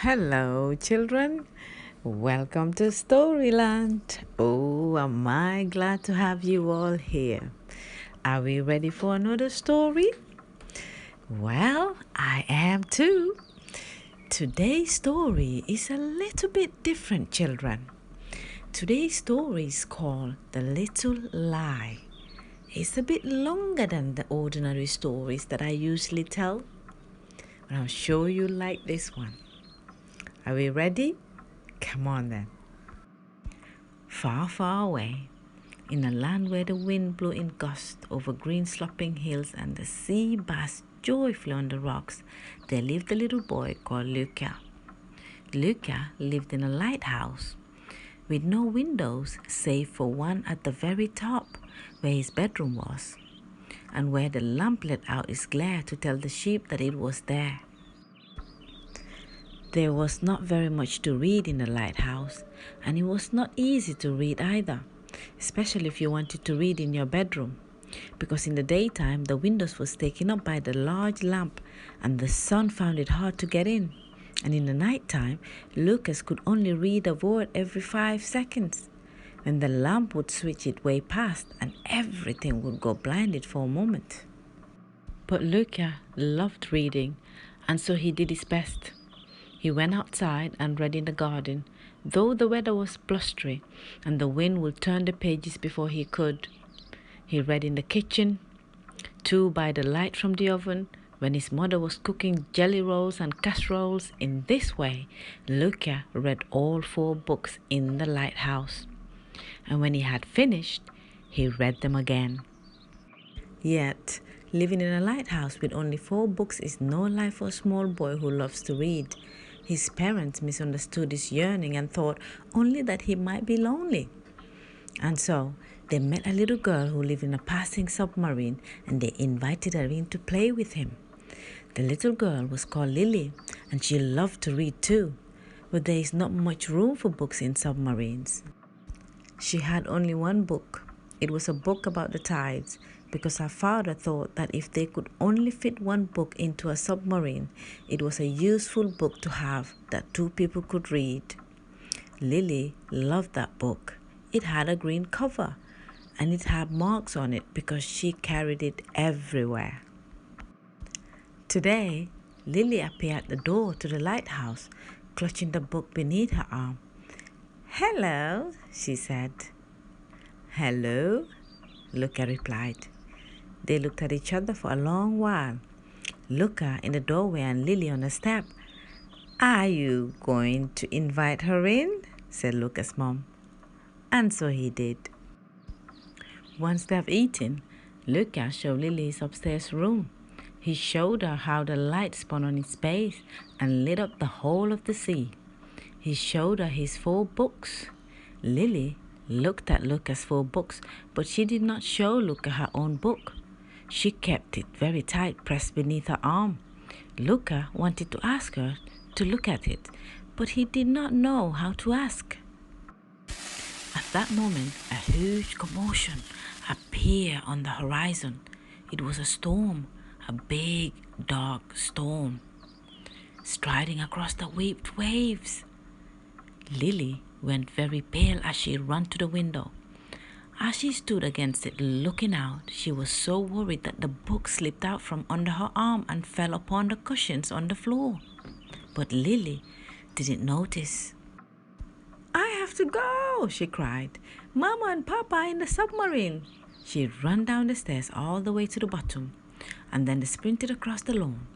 Hello, children. Welcome to Storyland. Oh, am I glad to have you all here. Are we ready for another story? Well, I am too. Today's story is a little bit different, children. Today's story is called The Little Lie. It's a bit longer than the ordinary stories that I usually tell, but I'm sure you'll like this one. Are we ready? Come on then. Far, far away, in a land where the wind blew in gusts over green sloping hills and the sea basked joyfully on the rocks, there lived a little boy called Luca. Luca lived in a lighthouse with no windows save for one at the very top where his bedroom was, and where the lamp let out its glare to tell the sheep that it was there. There was not very much to read in the lighthouse, and it was not easy to read either, especially if you wanted to read in your bedroom, because in the daytime the windows was taken up by the large lamp and the sun found it hard to get in, and in the nighttime Lucas could only read a word every 5 seconds, when the lamp would switch it way past and everything would go blinded for a moment. But Luca loved reading, and so he did his best. He went outside and read in the garden, though the weather was blustery and the wind would turn the pages before he could. He read in the kitchen, too, by the light from the oven, when his mother was cooking jelly rolls and casseroles. In this way, Luca read all 4 books in the lighthouse. And when he had finished, he read them again. Yet, living in a lighthouse with only 4 books is no life for a small boy who loves to read. His parents misunderstood his yearning and thought only that he might be lonely. And so they met a little girl who lived in a passing submarine, and they invited her in to play with him. The little girl was called Lily, and she loved to read too, but there is not much room for books in submarines. She had only one book. It was a book about the tides, because her father thought that if they could only fit one book into a submarine, it was a useful book to have that 2 people could read. Lily loved that book. It had a green cover, and it had marks on it because she carried it everywhere. Today, Lily appeared at the door to the lighthouse, clutching the book beneath her arm. "Hello," she said. "Hello," Luca replied. They looked at each other for a long while. Luca in the doorway and Lily on the step. "Are you going to invite her in?" said Luca's mom. And so he did. Once they have eaten, Luca showed Lily his upstairs room. He showed her how the light spun on its base and lit up the whole of the sea. He showed her his 4 books. Lily looked at Luca's 4 books, but she did not show Luca her own book. She kept it very tight pressed beneath her arm. Luca wanted to ask her to look at it, but he did not know how to ask. At that moment, a huge commotion appeared on the horizon. It was a storm, a big, dark storm, striding across the whipped waves. Lily went very pale as she ran to the window. As she stood against it looking out, she was so worried that the book slipped out from under her arm and fell upon the cushions on the floor. But Lily didn't notice. "I have to go," she cried. "Mama and Papa are in the submarine." She ran down the stairs all the way to the bottom, and then sprinted across the lawn.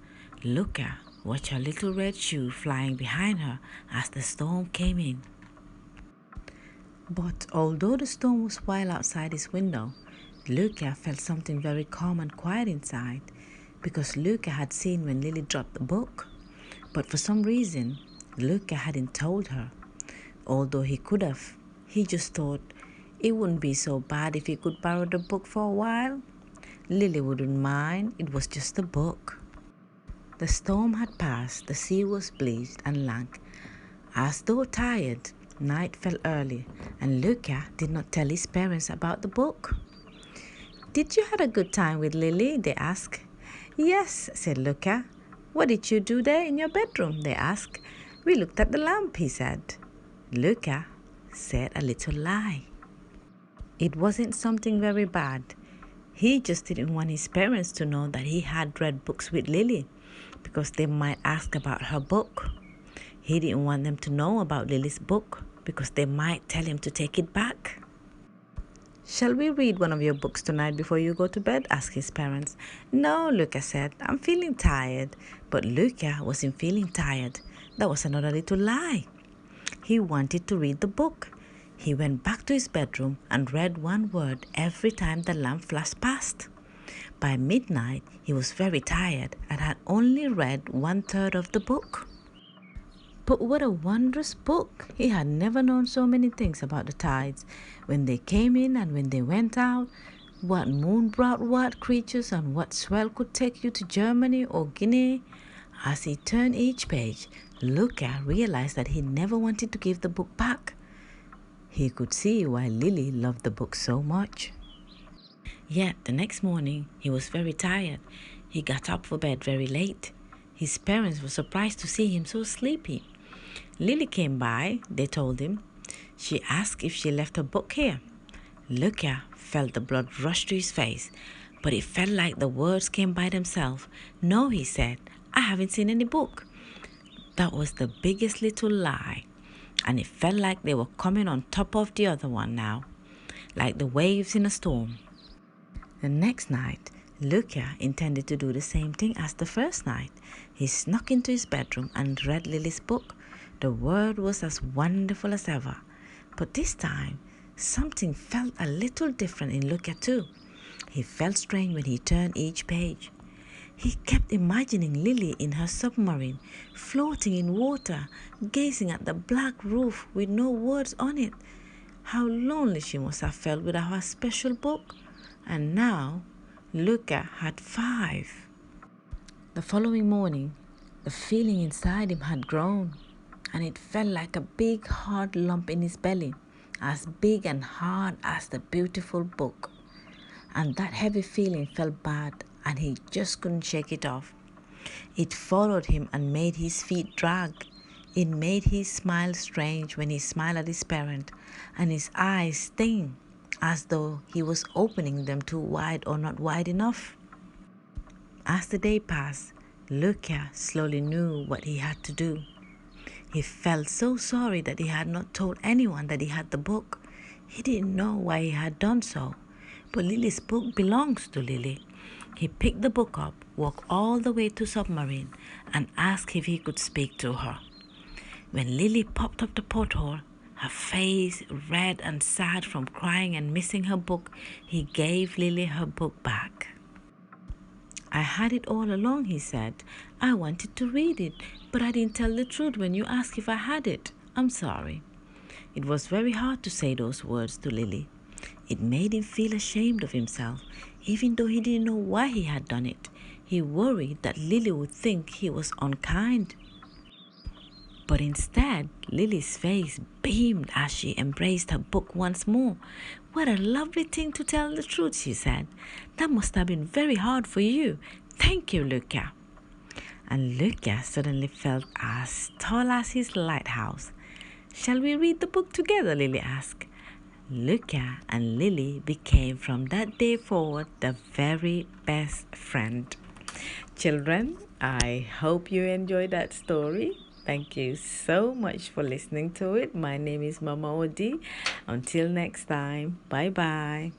Luca watched her little red shoe flying behind her as the storm came in. But although the storm was wild outside his window, Luca felt something very calm and quiet inside, because Luca had seen when Lily dropped the book. But for some reason, Luca hadn't told her. Although he could have, he just thought it wouldn't be so bad if he could borrow the book for a while. Lily wouldn't mind, it was just a book. The storm had passed, the sea was bleached and lank. As though tired, night fell early, and Luca did not tell his parents about the book. "Did you have a good time with Lily?" they asked. "Yes," said Luca. "What did you do there in your bedroom?" they asked. We looked at the lamp, he said. Luca said a little lie. It wasn't something very bad. He just didn't want his parents to know that he had read books with Lily because they might ask about her book. He didn't want them to know about Lily's book because they might tell him to take it back. Shall we read one of your books tonight before you go to bed? Asked his parents. No, Luca said. I'm feeling tired. But Luca wasn't feeling tired. That was another little lie. He wanted to read the book. He went back to his bedroom and read one word every time the lamp flashed past. By midnight, he was very tired and had only read 1/3 of the book. But what a wondrous book! He had never known so many things about the tides, when they came in and when they went out, what moon brought what creatures and what swell could take you to Germany or Guinea. As he turned each page, Luca realized that he never wanted to give the book back. He could see why Lily loved the book so much. Yet the next morning he was very tired. He got up for bed very late. His parents were surprised to see him so sleepy. Lily came by, they told him. She asked if she left her book here. Luca felt the blood rush to his face, but it felt like the words came by themselves. No, he said, I haven't seen any book. That was the biggest little lie, and it felt like they were coming on top of the other one now, like the waves in a storm. The next night, Luca intended to do the same thing as the first night. He snuck into his bedroom and read Lily's book. The word was as wonderful as ever. But this time, something felt a little different in Luca too. He felt strange when he turned each page. He kept imagining Lily in her submarine, floating in water, gazing at the black roof with no words on it. How lonely she must have felt without her special book. And now, Luca had 5. The following morning, the feeling inside him had grown, and it felt like a big hard lump in his belly, as big and hard as the beautiful book. And that heavy feeling felt bad, and he just couldn't shake it off. It followed him and made his feet drag. It made his smile strange when he smiled at his parent, and his eyes sting, as though he was opening them too wide or not wide enough. As the day passed, Luca slowly knew what he had to do. He felt so sorry that he had not told anyone that he had the book. He didn't know why he had done so, but Lily's book belongs to Lily. He picked the book up, walked all the way to submarine, and asked if he could speak to her. When Lily popped up the porthole, her face red and sad from crying and missing her book, he gave Lily her book back. I had it all along, he said. I wanted to read it, but I didn't tell the truth when you asked if I had it. I'm sorry. It was very hard to say those words to Lily. It made him feel ashamed of himself, even though he didn't know why he had done it. He worried that Lily would think he was unkind. But instead, Lily's face beamed as she embraced her book once more. What a lovely thing to tell the truth, she said. That must have been very hard for you. Thank you, Luca. And Luca suddenly felt as tall as his lighthouse. Shall we read the book together? Lily asked. Luca and Lily became from that day forward the very best friend. Children, I hope you enjoyed that story. Thank you so much for listening to it. My name is Mama Odi. Until next time, bye-bye.